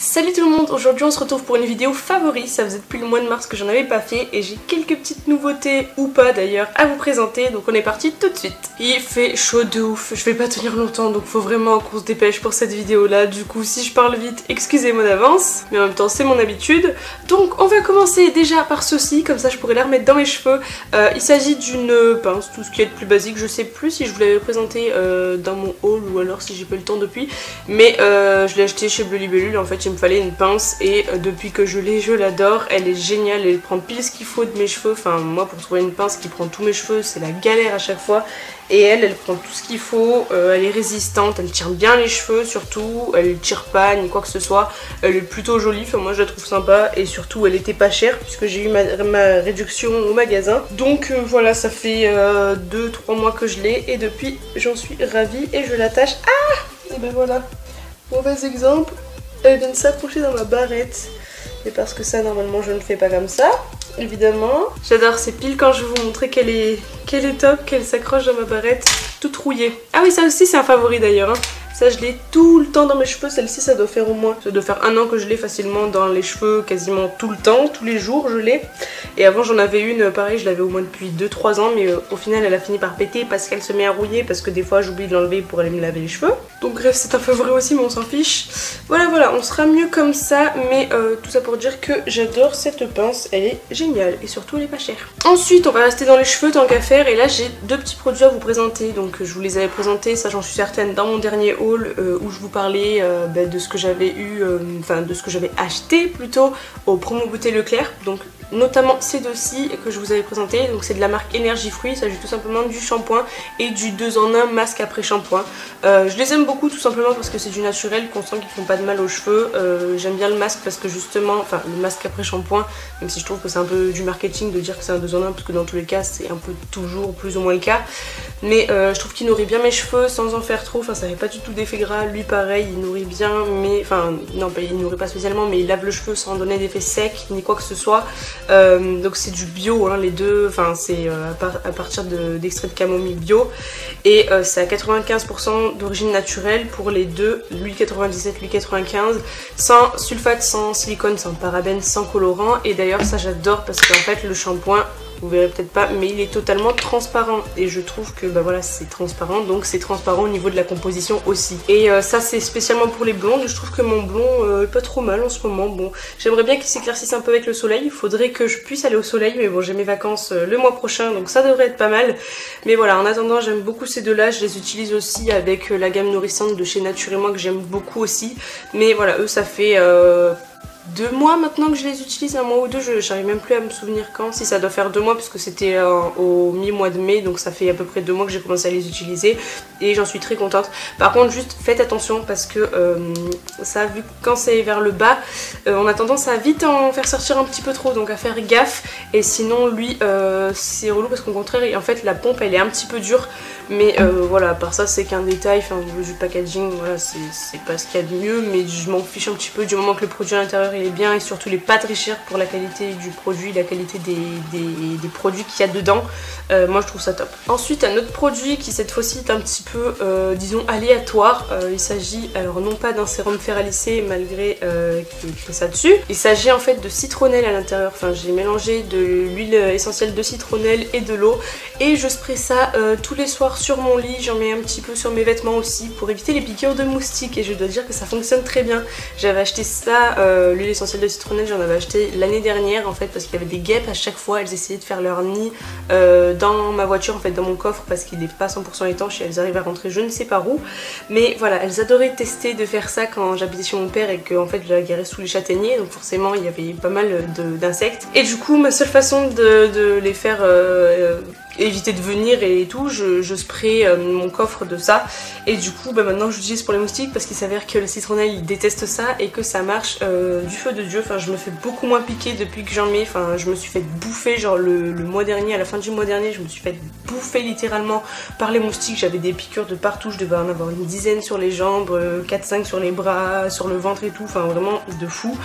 Salut tout le monde, aujourd'hui on se retrouve pour une vidéo favori, ça faisait depuis le mois de mars que j'en avais pas fait et j'ai quelques petites nouveautés ou pas d'ailleurs à vous présenter, donc on est parti tout de suite. Il fait chaud de ouf, je vais pas tenir longtemps donc faut vraiment qu'on se dépêche pour cette vidéo là, du coup si je parle vite excusez-moi d'avance, mais en même temps c'est mon habitude. Donc on va commencer déjà par ceci, comme ça je pourrais la remettre dans mes cheveux. Il s'agit d'une pince, tout ce qui est de plus basique, je sais plus si je vous l'avais présenté dans mon haul ou alors si j'ai pas eu le temps depuis, mais je l'ai acheté chez Bleu Libellule en fait. Il me fallait une pince et depuis que je l'ai, je l'adore, elle est géniale, elle prend pile ce qu'il faut de mes cheveux, enfin moi pour trouver une pince qui prend tous mes cheveux c'est la galère à chaque fois et elle prend tout ce qu'il faut, elle est résistante, elle tient bien les cheveux surtout, elle tire pas ni quoi que ce soit, elle est plutôt jolie, enfin moi je la trouve sympa et surtout elle était pas chère puisque j'ai eu ma réduction au magasin, donc voilà ça fait 2-3 mois que je l'ai et depuis j'en suis ravie et je l'attache, et ben voilà, mauvais exemple. Elle vient de s'accrocher dans ma barrette. Et parce que ça, normalement, je ne fais pas comme ça, évidemment. J'adore, c'est pile quand je vais vous montrer qu'elle est top, qu'elle s'accroche dans ma barrette, toute rouillée. Ah oui, ça aussi, c'est un favori d'ailleurs. Hein. Ça, je l'ai tout le temps dans mes cheveux. Celle-ci, ça doit faire 1 an que je l'ai facilement dans les cheveux, quasiment tout le temps, tous les jours, je l'ai. Et avant, j'en avais une, pareil, je l'avais au moins depuis 2-3 ans, mais au final, elle a fini par péter parce qu'elle se met à rouiller, parce que des fois, j'oublie de l'enlever pour aller me laver les cheveux. Donc bref, c'est un favori aussi, mais on s'en fiche. Voilà, on sera mieux comme ça, mais tout ça pour dire que j'adore cette pince, elle est géniale, et surtout, elle est pas chère. Ensuite, on va rester dans les cheveux, tant qu'à faire, et là, j'ai 2 petits produits à vous présenter. Donc je vous les avais présentés, ça j'en suis certaine, dans mon dernier haul, où je vous parlais de ce que j'avais eu, de ce que j'avais acheté plutôt au promo beauté Leclerc, donc notamment ces deux-ci que je vous avais présenté. Donc c'est de la marque Énergie Fruit, il s'agit tout simplement du shampoing et du 2 en 1 masque après shampoing. Je les aime beaucoup tout simplement parce que c'est du naturel, qu'on sent qu'ils font pas de mal aux cheveux. J'aime bien le masque parce que justement, le masque après shampoing, même si je trouve que c'est un peu du marketing de dire que c'est un 2 en 1 parce que dans tous les cas c'est un peu toujours plus ou moins le cas, mais je trouve qu'il nourrit bien mes cheveux sans en faire trop, ça fait pas du tout d'effet gras. Lui pareil, il nourrit bien, mais non, il nourrit pas spécialement, mais il lave le cheveu sans donner d'effet sec ni quoi que ce soit. Donc c'est du bio, hein, les deux, c'est à partir d'extrait de camomille bio et c'est à 95% d'origine naturelle pour les deux, l'huile 97, l'huile 95, sans sulfate, sans silicone, sans parabènes, sans colorant. Et d'ailleurs ça j'adore parce qu'en fait le shampoing, vous verrez peut-être pas, mais il est totalement transparent et je trouve que voilà c'est transparent, donc c'est transparent au niveau de la composition aussi. Et ça c'est spécialement pour les blondes, je trouve que mon blond est pas trop mal en ce moment. Bon, j'aimerais bien qu'il s'éclaircisse un peu avec le soleil, il faudrait que je puisse aller au soleil, mais bon j'ai mes vacances le mois prochain donc ça devrait être pas mal. Mais voilà, en attendant j'aime beaucoup ces deux-là, je les utilise aussi avec la gamme nourrissante de chez Nature et Moi que j'aime beaucoup aussi. Mais voilà, eux ça fait 2 mois maintenant que je les utilise, 1 mois ou 2, j'arrive même plus à me souvenir quand, si ça doit faire 2 mois puisque c'était au mi-mois de mai, donc ça fait à peu près 2 mois que j'ai commencé à les utiliser et j'en suis très contente. Par contre juste faites attention parce que ça, vu que quand c'est vers le bas, on a tendance à vite en faire sortir un petit peu trop, donc à faire gaffe. Et sinon lui c'est relou parce qu'au contraire en fait la pompe elle est un petit peu dure, mais voilà, à part ça c'est qu'un détail, du packaging, voilà, c'est pas ce qu'il y a de mieux, mais je m'en fiche un petit peu du moment que le produit à l'intérieur il est bien et surtout il est pas très cher pour la qualité du produit, la qualité des produits qu'il y a dedans. Moi je trouve ça top. Ensuite un autre produit qui cette fois-ci est un petit peu disons aléatoire, il s'agit alors non pas d'un sérum fer à lisser malgré qu'il fait ça dessus, il s'agit en fait de citronnelle à l'intérieur, j'ai mélangé de l'huile essentielle de citronnelle et de l'eau et je spray ça tous les soirs sur mon lit, j'en mets un petit peu sur mes vêtements aussi pour éviter les piqûres de moustiques et je dois dire que ça fonctionne très bien. J'avais acheté ça, l'huile essentielle de citronnelle, j'en avais acheté l'année dernière en fait parce qu'il y avait des guêpes à chaque fois, elles essayaient de faire leur nid dans ma voiture en fait, dans mon coffre parce qu'il n'est pas 100% étanche et elles arrivent à rentrer je ne sais pas où, mais voilà, elles adoraient tester de faire ça quand j'habitais chez mon père et que en fait je la garais sous les châtaigniers, donc forcément il y avait pas mal d'insectes et du coup ma seule façon de les faire éviter de venir et tout, je spray mon coffre de ça et du coup maintenant j'utilise pour les moustiques parce qu'il s'avère que le citronnelle il déteste ça et que ça marche du feu de Dieu. Je me fais beaucoup moins piquer depuis que j'en mets, je me suis fait bouffer genre le mois dernier, à la fin du mois dernier je me suis fait bouffer littéralement par les moustiques, j'avais des piqûres de partout, je devais en avoir une dizaine sur les jambes, 4-5 sur les bras, sur le ventre et tout, vraiment de fou.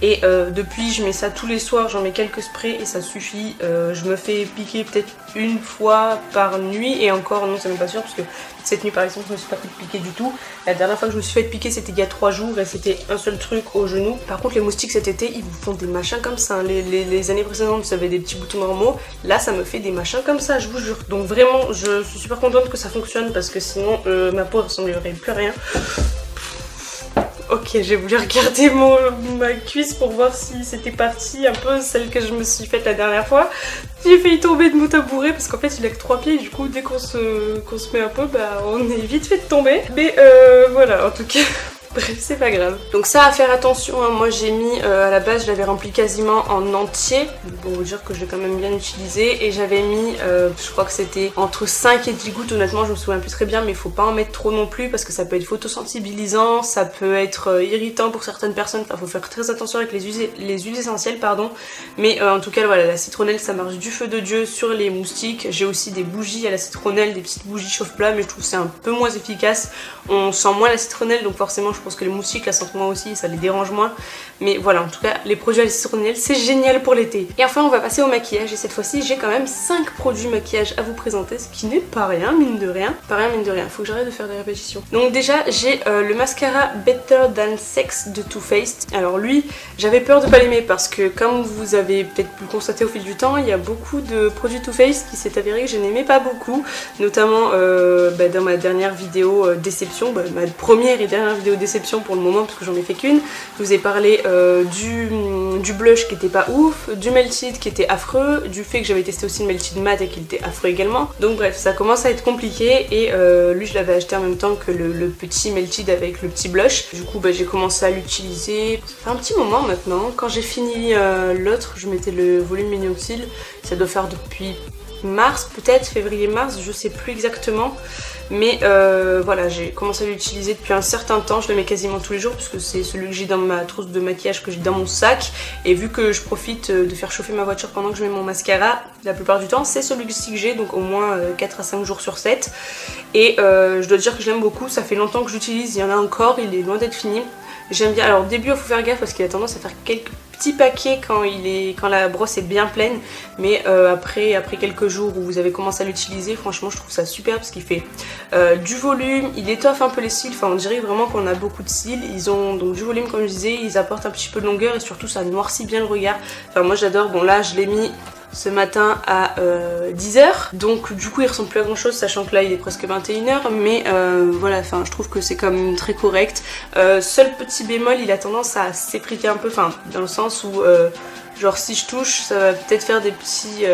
Et depuis je mets ça tous les soirs, j'en mets quelques sprays et ça suffit, je me fais piquer peut-être 1 fois par nuit, et encore non c'est même pas sûr parce que cette nuit par exemple je me suis pas fait piquer du tout. La dernière fois que je me suis fait piquer c'était il y a 3 jours et c'était un seul truc au genou. Par contre les moustiques cet été ils vous font des machins comme ça, les années précédentes ça avait des petits boutons normaux, là ça me fait des machins comme ça je vous jure. Donc vraiment je suis super contente que ça fonctionne parce que sinon ma peau ressemblerait plus à rien. Ok, j'ai voulu regarder ma cuisse pour voir si c'était parti un peu celle que je me suis faite la dernière fois. J'ai failli tomber de mon tabouret parce qu'en fait il a que 3 pieds et du coup dès qu'on se met un peu, bah on est vite fait de tomber. Mais voilà, en tout cas... Bref, c'est pas grave. Donc ça à faire attention, hein. Moi j'ai mis, à la base je l'avais rempli quasiment en entier, pour vous dire que je l'ai quand même bien utilisé, et j'avais mis, je crois que c'était entre 5 et 10 gouttes, honnêtement je me souviens plus très bien, mais il faut pas en mettre trop non plus parce que ça peut être photosensibilisant, ça peut être irritant pour certaines personnes, enfin faut faire très attention avec les huiles essentielles, pardon, mais en tout cas voilà, la citronnelle ça marche du feu de Dieu sur les moustiques. J'ai aussi des bougies à la citronnelle, des petites bougies chauffe-plat, mais je trouve que c'est un peu moins efficace, on sent moins la citronnelle donc forcément je pense que les moustiques la sentent moins aussi, ça les dérange moins. Mais voilà, en tout cas, les produits à la citronnelle, c'est génial pour l'été. Et enfin, on va passer au maquillage. Et cette fois-ci, j'ai quand même 5 produits maquillage à vous présenter, ce qui n'est pas rien, mine de rien. Pas rien, mine de rien. Faut que j'arrête de faire des répétitions. Donc déjà, j'ai le mascara Better Than Sex de Too Faced. Alors lui, j'avais peur de pas l'aimer parce que comme vous avez peut-être pu le constater au fil du temps, il y a beaucoup de produits Too Faced qui s'est avéré que je n'aimais pas beaucoup. Notamment dans ma dernière vidéo déception, ma première et dernière vidéo déception pour le moment parce que j'en ai fait qu'une. Je vous ai parlé du blush qui était pas ouf, du Melted qui était affreux, du fait que j'avais testé aussi le Melted Matte et qu'il était affreux également. Donc bref, ça commence à être compliqué et lui je l'avais acheté en même temps que le petit Melted avec le petit blush. Du coup j'ai commencé à l'utiliser, ça fait un petit moment maintenant. Quand j'ai fini l'autre, je mettais le volume Minoxidil, ça doit faire depuis mars peut-être, février-mars, je sais plus exactement. Mais voilà, j'ai commencé à l'utiliser depuis un certain temps, je le mets quasiment tous les jours parce que c'est celui que j'ai dans ma trousse de maquillage, que j'ai dans mon sac. Et vu que je profite de faire chauffer ma voiture pendant que je mets mon mascara, la plupart du temps c'est celui-ci que j'ai, donc au moins 4 à 5 jours sur 7. Et je dois dire que je l'aime beaucoup, ça fait longtemps que je l'utilise, il y en a encore, il est loin d'être fini. J'aime bien, alors au début il faut faire gaffe parce qu'il a tendance à faire quelques petits paquets quand la brosse est bien pleine, mais après quelques jours où vous avez commencé à l'utiliser, franchement je trouve ça super parce qu'il fait du volume, il étoffe un peu les cils, enfin on dirait vraiment qu'on a beaucoup de cils. Ils ont donc du volume comme je disais, ils apportent un petit peu de longueur et surtout ça noircit bien le regard. Enfin moi j'adore, bon là je l'ai mis ce matin à 10h, donc du coup il ressemble plus à grand chose sachant que là il est presque 21h, mais voilà, enfin je trouve que c'est quand même très correct. Seul petit bémol, il a tendance à s'effriter un peu, enfin dans le sens où genre si je touche ça va peut-être faire des petits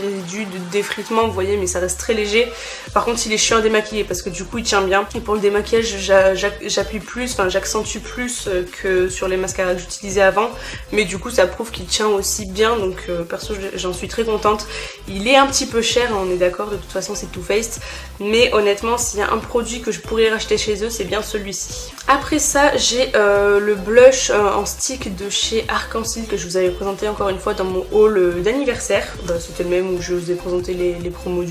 résidus de défritement, vous voyez, mais ça reste très léger. Par contre il est chiant à démaquiller parce que du coup il tient bien, et pour le démaquillage j'appuie plus, enfin j'accentue plus que sur les mascaras que j'utilisais avant, mais du coup ça prouve qu'il tient aussi bien, donc perso j'en suis très contente. Il est un petit peu cher, on est d'accord, de toute façon c'est Too Faced, mais honnêtement s'il y a un produit que je pourrais racheter chez eux c'est bien celui-ci. Après ça j'ai le blush en stick de chez Arc-en-Ciel que je vous avais présenté encore une fois dans mon haul d'anniversaire. C'était le même où je vous ai présenté les promos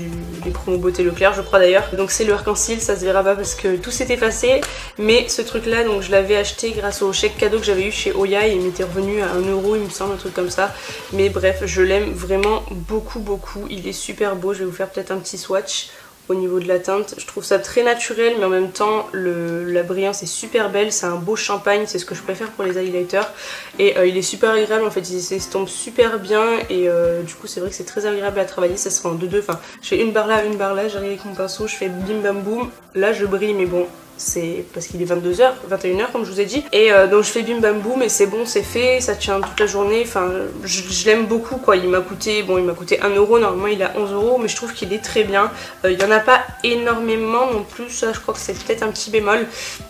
beauté Leclerc je crois d'ailleurs. Donc c'est le Arc-en-Ciel, ça se verra pas parce que tout s'est effacé, mais ce truc là donc je l'avais acheté grâce au chèque cadeau que j'avais eu chez Oya et il m'était revenu à 1 € il me semble, un truc comme ça. Mais bref, je l'aime vraiment beaucoup, il est super beau. Je vais vous faire peut-être un petit swatch au niveau de la teinte. Je trouve ça très naturel mais en même temps la brillance est super belle, c'est un beau champagne, c'est ce que je préfère pour les highlighters, et il est super agréable en fait, il s'estompe super bien et du coup c'est vrai que c'est très agréable à travailler. Ça se fait en 2-2, enfin je fais une barre là, j'arrive avec mon pinceau, je fais bim bam boum, là je brille mais bon c'est parce qu'il est 22h, 21h comme je vous ai dit, et donc je fais bim bam boum et c'est bon, c'est fait, ça tient toute la journée. Enfin je l'aime beaucoup quoi. Il m'a coûté 1 €, normalement il est à 11 €, mais je trouve qu'il est très bien. Il y en a pas énormément non plus, ça je crois que c'est peut-être un petit bémol,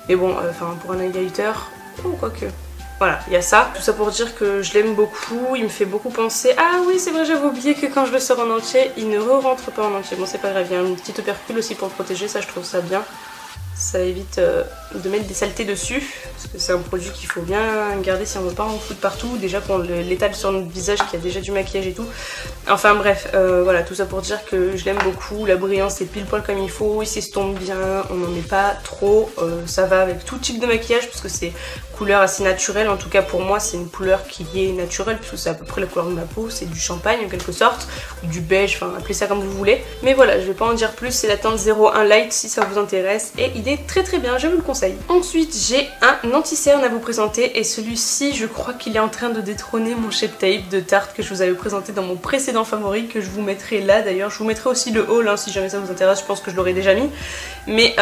mais bon enfin pour un highlighter, quoique voilà, il y a ça. Tout ça pour dire que je l'aime beaucoup, il me fait beaucoup penser... Ah oui, c'est vrai, j'avais oublié que quand je le sors en entier, il ne re-rentre pas en entier. Bon, c'est pas grave, il y a un petit opercule aussi pour le protéger, ça je trouve ça bien. Ça évite de mettre des saletés dessus, parce que c'est un produit qu'il faut bien garder si on veut pas en foutre partout. Déjà qu'on l'étale sur notre visage qui a déjà du maquillage et tout. Enfin bref, voilà, tout ça pour dire que je l'aime beaucoup. La brillance est pile poil comme il faut, il s'estompe bien, on n'en met pas trop. Ça va avec tout type de maquillage, parce que c'est couleur assez naturelle. En tout cas pour moi c'est une couleur qui est naturelle, puisque c'est à peu près la couleur de ma peau. C'est du champagne en quelque sorte, ou du beige, enfin appelez ça comme vous voulez. Mais voilà, je vais pas en dire plus, c'est la teinte 01 Light si ça vous intéresse. Et il est très très bien, je vous le conseille. Ensuite j'ai un anti-cerne à vous présenter, et celui-ci je crois qu'il est en train de détrôner mon Shape Tape de Tarte que je vous avais présenté dans mon précédent favori, que je vous mettrai là d'ailleurs. Je vous mettrai aussi le haul hein, si jamais ça vous intéresse, je pense que je l'aurais déjà mis. Mais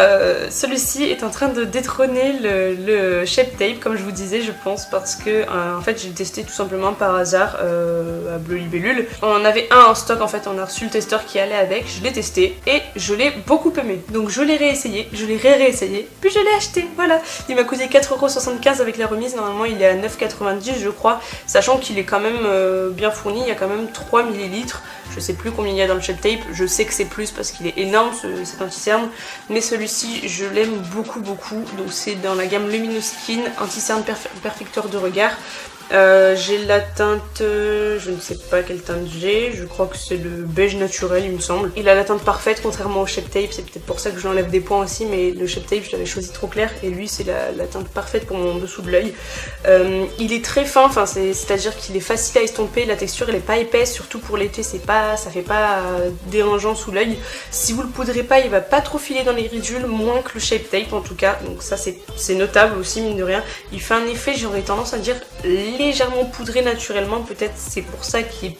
celui-ci est en train de détrôner le Shape Tape, comme je vous disais, je pense, parce que en fait j'ai testé tout simplement par hasard à Bleu Libellule. On en avait un en stock en fait, on a reçu le testeur qui allait avec, je l'ai testé et je l'ai beaucoup aimé. Donc je l'ai réessayé, je l'ai réessayé, puis je l'ai acheté, voilà. Il m'a coûté 4,75 € avec la remise, normalement il est à 9,90 € je crois, sachant qu'il est quand même bien fourni, il y a quand même 3 ml. Je sais plus combien il y a dans le Shape Tape, je sais que c'est plus parce qu'il est énorme cet anti-cerne, mais celui-ci je l'aime beaucoup beaucoup. Donc c'est dans la gamme Luminous Skin, anti-cerne perfecteur de regard. J'ai la teinte, je ne sais pas quelle teinte j'ai, je crois que c'est le beige naturel il me semble. Il a la teinte parfaite contrairement au Shape Tape, c'est peut-être pour ça que je l'enlève des points aussi, mais le Shape Tape je l'avais choisi trop clair et lui c'est la teinte parfaite pour mon dessous de l'œil. Il est très fin, enfin c'est-à-dire qu'il est facile à estomper, la texture elle est pas épaisse, surtout pour l'été ça fait pas dérangeant sous l'œil. Si vous le poudrez pas il va pas trop filer dans les ridules, moins que le Shape Tape en tout cas, donc ça c'est notable aussi mine de rien. Il fait un effet, j'aurais tendance à dire légèrement poudré naturellement, peut-être c'est pour ça qu'il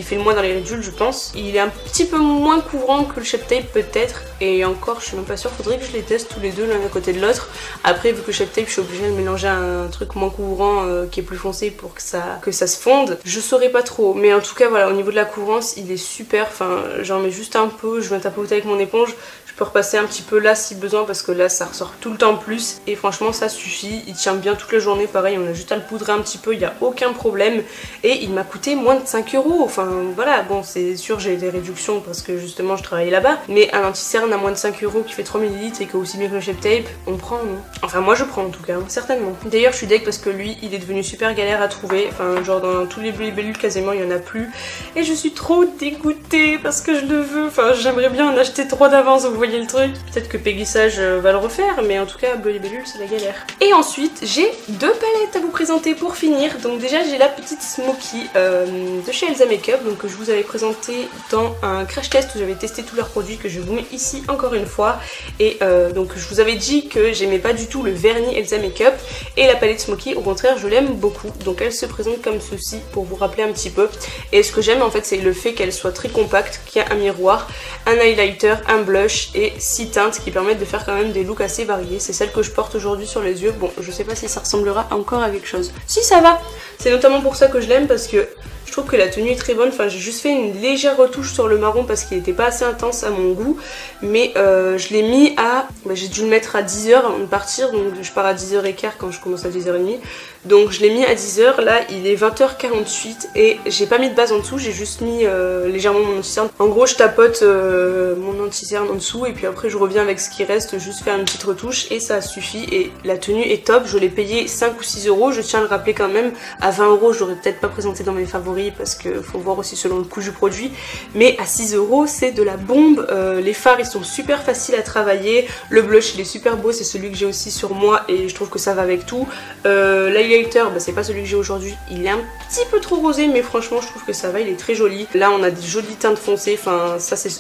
fait le moins dans les ridules je pense. Il est un petit peu moins couvrant que le Shape Tape peut-être, et encore je suis même pas sûre, faudrait que je les teste tous les deux l'un à côté de l'autre. Après vu que Shape Tape je suis obligée de mélanger un truc moins couvrant qui est plus foncé pour que ça se fonde, je saurais pas trop, mais en tout cas voilà, au niveau de la couvrance il est super, enfin j'en mets juste un peu, je vais tapoter avec mon éponge. Je peux repasser un petit peu là si besoin parce que là ça ressort tout le temps plus et franchement ça suffit, il tient bien toute la journée, pareil on a juste à le poudrer un petit peu, il n'y a aucun problème et il m'a coûté moins de 5 €, enfin voilà, bon c'est sûr j'ai des réductions parce que justement je travaillais là-bas, mais un anti-cerne à moins de 5 € qui fait 3 ml et qui est aussi bien que le Shape Tape, on prend non? Enfin moi je prends en tout cas, certainement. D'ailleurs je suis deg parce que lui il est devenu super galère à trouver, enfin genre dans tous les Bleu Libellule quasiment il n'y en a plus et je suis trop dégoûtée parce que je le veux, enfin j'aimerais bien en acheter 3 d'avance, vous voyez le truc. Peut-être que Peggy Sage va le refaire, mais en tout cas Bleu Libellule c'est la galère. Et ensuite j'ai 2 palettes à vous présenter pour finir. Donc déjà j'ai la petite Smoky de chez Elsa Makeup, donc que je vous avais présenté dans un crash test où j'avais testé tous leurs produits, que je vous mets ici encore une fois. Et donc je vous avais dit que j'aimais pas du tout le vernis Elsa Makeup, et la palette Smoky au contraire je l'aime beaucoup. Donc elle se présente comme ceci pour vous rappeler un petit peu. Et ce que j'aime en fait c'est le fait qu'elle soit très compacte, qu'il y a un miroir, un highlighter, un blush et 6 teintes qui permettent de faire quand même des looks assez variés. C'est celle que je porte aujourd'hui sur les yeux. Bon, je sais pas si ça ressemblera encore à quelque chose. Si, ça va. C'est notamment pour ça que je l'aime, parce que je trouve que la tenue est très bonne. Enfin j'ai juste fait une légère retouche sur le marron parce qu'il n'était pas assez intense à mon goût, mais je l'ai mis à, j'ai dû le mettre à 10 h avant de partir, donc je pars à 10h15 quand je commence à 10h30, donc je l'ai mis à 10 h. Là il est 20h48 et j'ai pas mis de base en dessous, j'ai juste mis légèrement mon anti-cerne. En gros je tapote mon anti-cerne en dessous et puis après je reviens avec ce qui reste, juste faire une petite retouche et ça suffit. Et la tenue est top, je l'ai payé 5 ou 6 €, je tiens à le rappeler quand même. À 20 € je l'aurais peut-être pas présenté dans mes favoris parce que faut voir aussi selon le coût du produit, mais à 6 € c'est de la bombe. Les fards ils sont super faciles à travailler, le blush il est super beau, c'est celui que j'ai aussi sur moi et je trouve que ça va avec tout. L'highlighter c'est pas celui que j'ai aujourd'hui, il est un petit peu trop rosé mais franchement je trouve que ça va, il est très joli. Là on a des jolies teintes foncées, enfin ça c'est...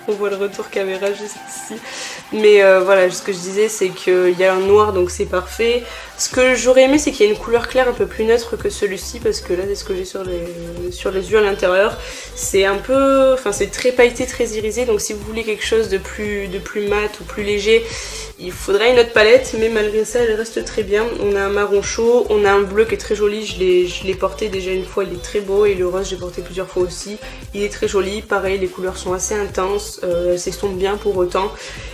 on voit le retour caméra juste ici, mais voilà, ce que je disais c'est qu'il y a un noir donc c'est parfait. Ce que j'aurais aimé c'est qu'il y ait une couleur claire un peu plus neutre que celui-ci, parce que là c'est ce que j'ai sur les yeux à l'intérieur, c'est un peu, enfin c'est très pailleté, très irisé, donc si vous voulez quelque chose de plus mat ou plus léger, il faudrait une autre palette, mais malgré ça elle reste très bien. On a un marron chaud, on a un bleu qui est très joli, je l'ai porté déjà une fois, il est très beau, et le rose j'ai porté plusieurs fois aussi, il est très joli, pareil les couleurs sont assez intenses, elles s'estompent bien pour autant.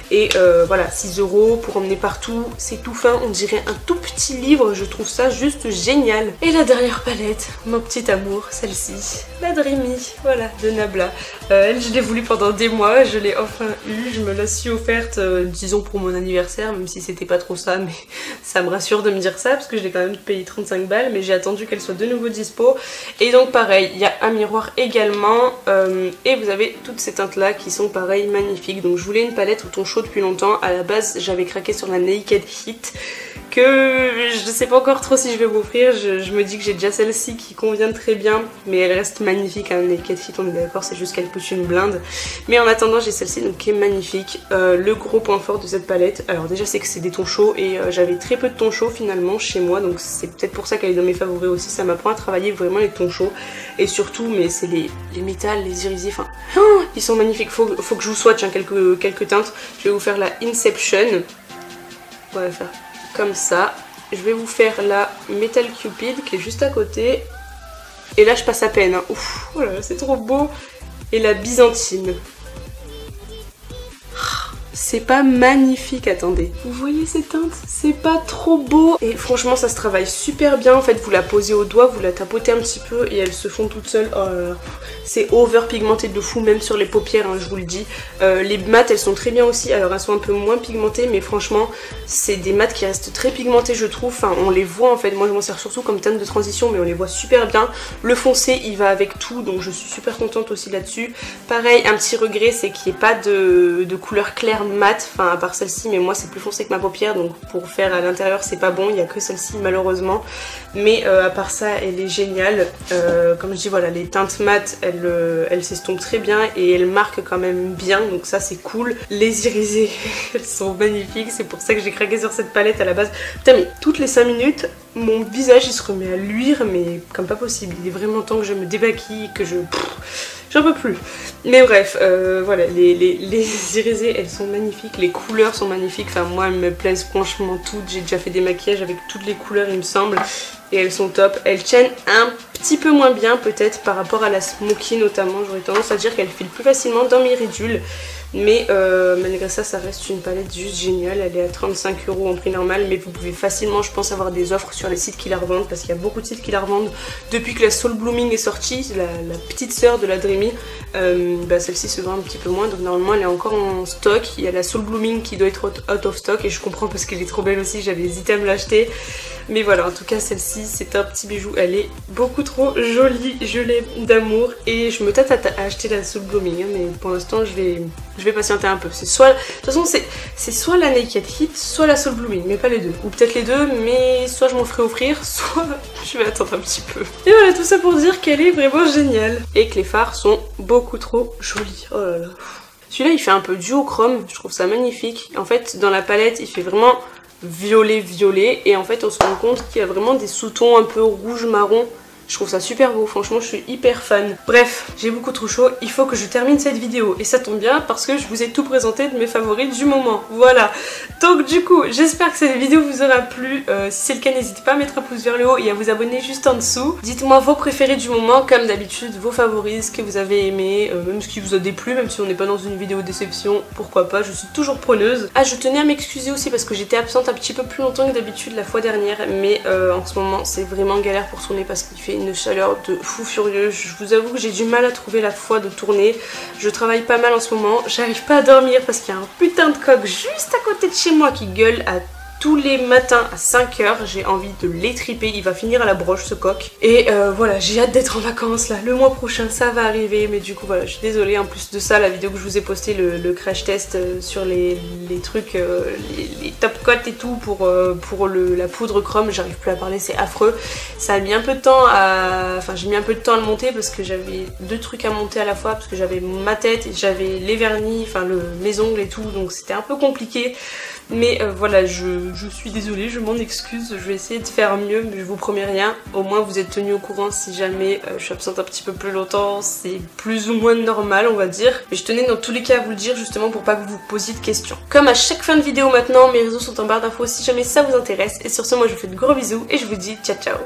Et voilà, 6 € pour emmener partout, c'est tout fin, on dirait un tout petit livre, je trouve ça juste génial. Et la dernière palette, mon petit amour, celle-ci, la Dreamy, voilà, de Nabla. Elle, je l'ai voulu pendant des mois, je l'ai enfin eue, je me la suis offerte, disons pour mon anniversaire. anniversaire, même si c'était pas trop ça, mais ça me rassure de me dire ça parce que je l'ai quand même payé 35 balles, mais j'ai attendu qu'elle soit de nouveau dispo. Et donc pareil, il y a un miroir également et vous avez toutes ces teintes là qui sont pareil magnifiques. Donc je voulais une palette au ton chaud depuis longtemps. À la base j'avais craqué sur la Naked Heat que je sais pas encore trop si je vais m'offrir. Je me dis que j'ai déjà celle-ci qui convient très bien, mais elle reste magnifique hein, Naked Heat, on est d'accord, c'est juste qu'elle coûte une blinde. Mais en attendant j'ai celle-ci donc qui est magnifique. Le gros point fort de cette palette, alors déjà c'est que c'est des tons chauds et j'avais très peu de tons chauds finalement chez moi, donc c'est peut-être pour ça qu'elle est dans mes favoris aussi. Ça m'apprend à travailler vraiment les tons chauds et surtout, mais c'est les métals, les irisés, enfin ils sont magnifiques. Faut que je vous swatch hein, quelques teintes. Je vais vous faire la Inception, on va faire comme ça. Je vais vous faire la Metal Cupid qui est juste à côté. Et là je passe à peine. Hein. Ouf, oh là là, c'est trop beau. Et la Byzantine. C'est pas magnifique, attendez. Vous voyez ces teintes? C'est pas trop beau. Et franchement ça se travaille super bien. En fait vous la posez au doigt, vous la tapotez un petit peu et elles se font toutes seules. Oh là là. C'est over pigmenté de fou, même sur les paupières hein, je vous le dis. Les mates elles sont très bien aussi. Alors elles sont un peu moins pigmentées, mais franchement c'est des mates qui restent très pigmentées je trouve. Enfin on les voit en fait, moi je m'en sers surtout comme teinte de transition, mais on les voit super bien. Le foncé il va avec tout, donc je suis super contente aussi là-dessus. Pareil, un petit regret c'est qu'il n'y ait pas de couleur claire mat, enfin à part celle-ci, mais moi c'est plus foncé que ma paupière, donc pour faire à l'intérieur c'est pas bon, il n'y a que celle-ci malheureusement. Mais à part ça elle est géniale. Comme je dis voilà, les teintes mat elles s'estompent très bien et elles marquent quand même bien, donc ça c'est cool. Les irisées elles sont magnifiques, c'est pour ça que j'ai craqué sur cette palette à la base. Putain mais toutes les 5 minutes mon visage il se remet à luire, mais comme pas possible. Il est vraiment temps que je me démaquille, que j'en peux plus. Mais bref, voilà, les irisées elles sont magnifiques, les couleurs sont magnifiques, enfin moi elles me plaisent franchement toutes. J'ai déjà fait des maquillages avec toutes les couleurs il me semble, et elles sont top. Elles tiennent un petit peu moins bien peut-être par rapport à la Smoky notamment, j'aurais tendance à dire qu'elle file plus facilement dans mes ridules. Mais malgré ça, ça reste une palette juste géniale. Elle est à 35 € en prix normal, mais vous pouvez facilement, je pense, avoir des offres sur les sites qui la revendent, parce qu'il y a beaucoup de sites qui la revendent. Depuis que la Soul Blooming est sortie, la petite sœur de la Dreamy, celle-ci se vend un petit peu moins, donc normalement elle est encore en stock. Il y a la Soul Blooming qui doit être out of stock, et je comprends parce qu'elle est trop belle aussi, j'avais hésité à me l'acheter. Mais voilà, en tout cas celle-ci c'est un petit bijou, elle est beaucoup trop jolie, je l'aime d'amour, et je me tâte à acheter la Soul Blooming, hein, mais pour l'instant je vais patienter un peu. C'est soit, de toute façon c'est soit la Naked Heat, soit la Soul Blooming, mais pas les deux, ou peut-être les deux, mais soit je m'en ferai offrir, soit je vais attendre un petit peu. Et voilà, tout ça pour dire qu'elle est vraiment géniale, et que les fards sont beaucoup trop jolis. Oh là là. Celui-là il fait un peu duochrome, je trouve ça magnifique. En fait dans la palette il fait vraiment violet, et en fait on se rend compte qu'il y a vraiment des sous-tons un peu rouge marron. Je trouve ça super beau, franchement je suis hyper fan. Bref, j'ai beaucoup trop chaud, il faut que je termine cette vidéo. Et ça tombe bien parce que je vous ai tout présenté de mes favoris du moment. Voilà. Donc du coup, j'espère que cette vidéo vous aura plu. Si c'est le cas, n'hésitez pas à mettre un pouce vers le haut et à vous abonner juste en dessous. Dites-moi vos préférés du moment, comme d'habitude, vos favoris, ce que vous avez aimé, même ce qui vous a déplu, même si on n'est pas dans une vidéo déception, pourquoi pas, je suis toujours preneuse. Ah, je tenais à m'excuser aussi parce que j'étais absente un petit peu plus longtemps que d'habitude la fois dernière, mais en ce moment c'est vraiment galère pour tourner parce qu'il fait une chaleur de fou furieux. Je vous avoue que j'ai du mal à trouver la foi de tourner. Je travaille pas mal en ce moment, j'arrive pas à dormir parce qu'il y a un putain de coq juste à côté de chez moi qui gueule à tous les matins à 5 h, j'ai envie de l'étriper, il va finir à la broche ce coq. Et voilà, j'ai hâte d'être en vacances là, le mois prochain ça va arriver, mais du coup voilà, je suis désolée. En plus de ça, la vidéo que je vous ai postée, le crash test sur les trucs, les top coats et tout pour la poudre chrome, j'arrive plus à parler, c'est affreux. Ça a mis un peu de temps à... Enfin j'ai mis un peu de temps à le monter parce que j'avais 2 trucs à monter à la fois, parce que j'avais ma tête et j'avais les vernis, enfin mes ongles et tout, donc c'était un peu compliqué. Mais voilà, je suis désolée, je m'en excuse, je vais essayer de faire mieux, mais je vous promets rien. Au moins vous êtes tenus au courant si jamais je suis absente un petit peu plus longtemps, c'est plus ou moins normal on va dire. Mais je tenais dans tous les cas à vous le dire justement pour pas que vous vous posiez de questions. Comme à chaque fin de vidéo maintenant, mes réseaux sont en barre d'infos si jamais ça vous intéresse. Et sur ce, moi je vous fais de gros bisous et je vous dis ciao ciao.